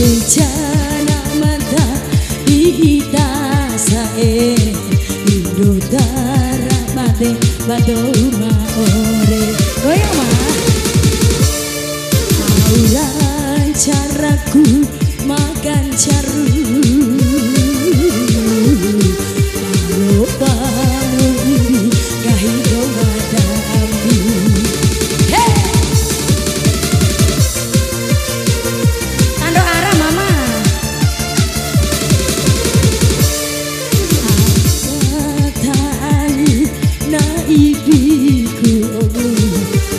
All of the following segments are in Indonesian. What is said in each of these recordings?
Bencana mata ihita sae Indo darah mate batu maore goyang mah auran caraku makan caru kalau kamu ini gahido madami tando arah mama tali na ibiku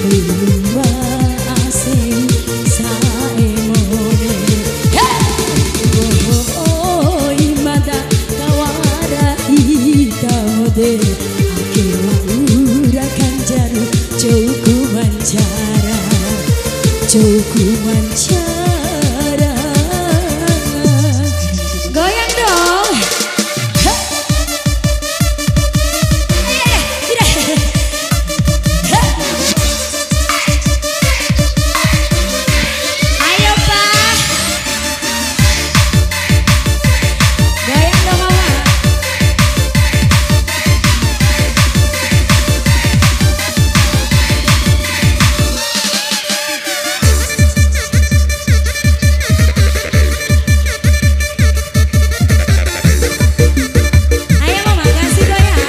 rumah asing sae mone oh imada kawara itamode ake waura kanjaru jauhku mancara jauhku mancara goyang dong ayo pak goyang dong mama ayo mama kasih goyang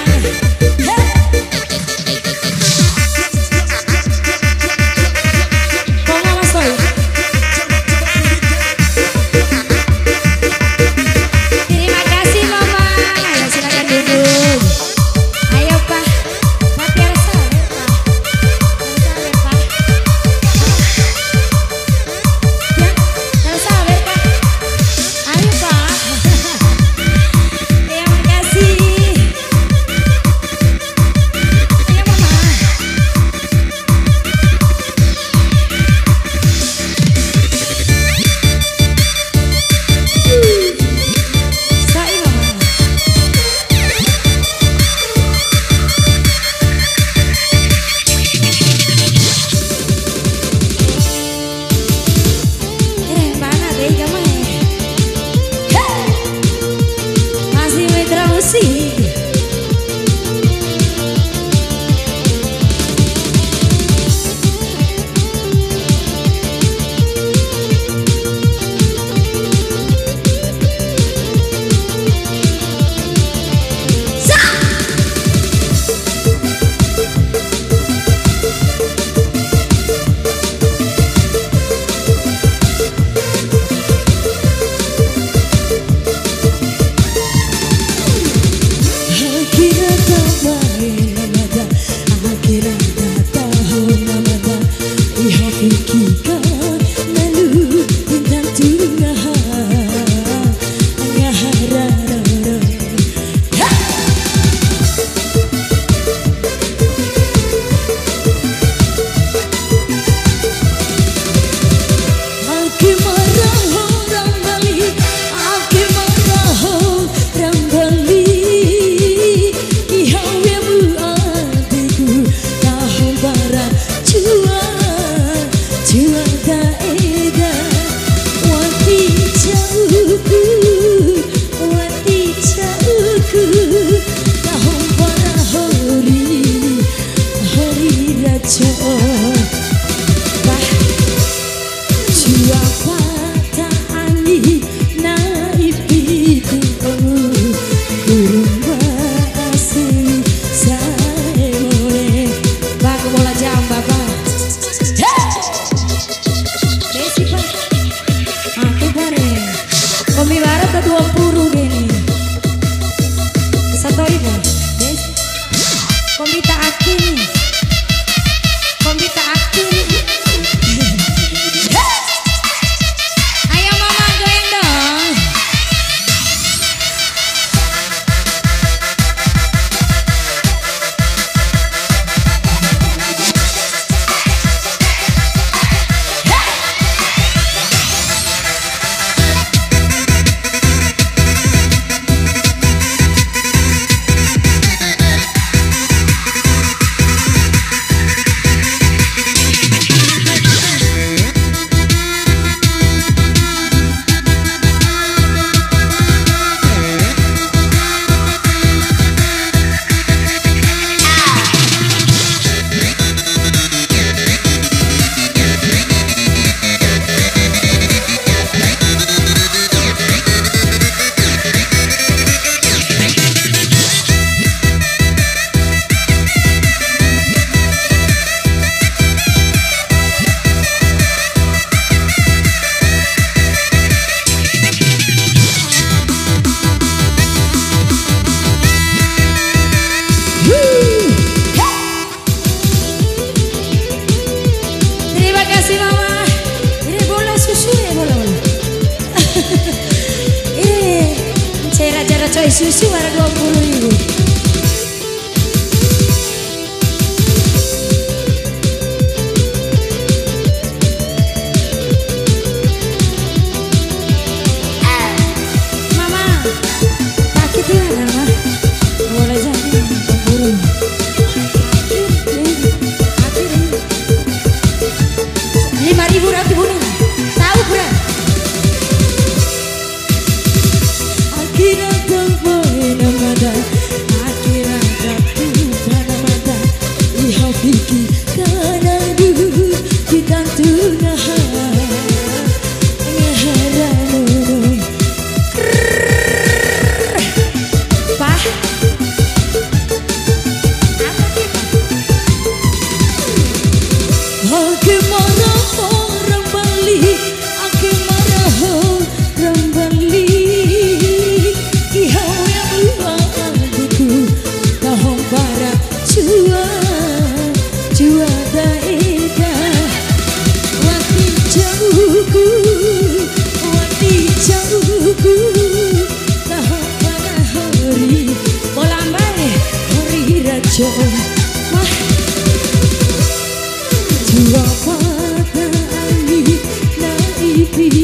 kok mama soy terima kasih mama ayo silakan duduk ayo pak tapi harus sabar pak ya harus sabar pak ayo pak terima kasih ayo mama sai mama mana deh kamu masih mitra musik Komi barat ke 20 gini. Satu ibu. Komi tak akin. Komi tak akin. coy susu ada 20.000. Mama, sakit ya mama. Boleh jadi buru. 5.000 rati bunuh. Tahu pura. Akhirat tanpa mata, akhirat tanpa mata. Lihat fikir karena dulu kita tunah ngeheran. Pak, apa kita? Aku marah orang Bali, aku marah orang Bali. Ihau yang luaku, tahun barat jua daerah. Wati jauhku, tahun barat hari bolambai hari raja. Mah jua pada ali naibiku.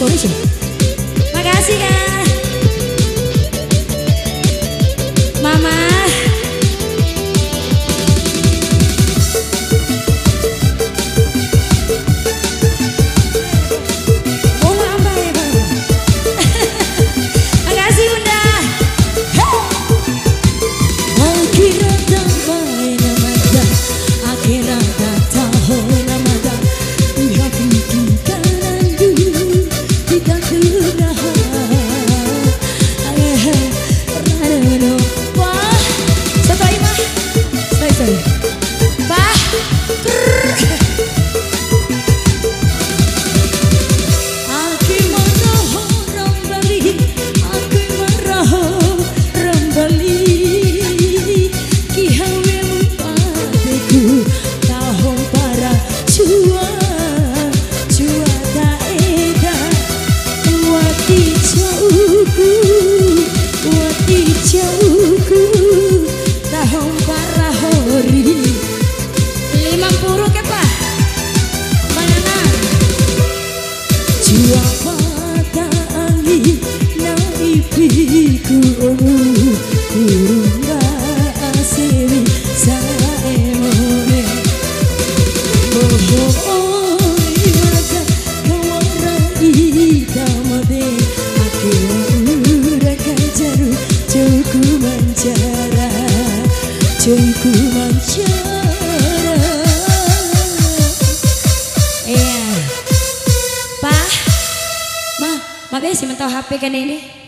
Iso. Makasih kan Mama. Makasih Bunda. jauhku wati jauhku tahun para hori 50 ke pak bayanan jua patangi naipiku kurung asewi saemone bohoi maka kawarai kamade akura kajaru jauhku mancara jauhku mancara. Iya Pak Ma besi mentau HP kan ini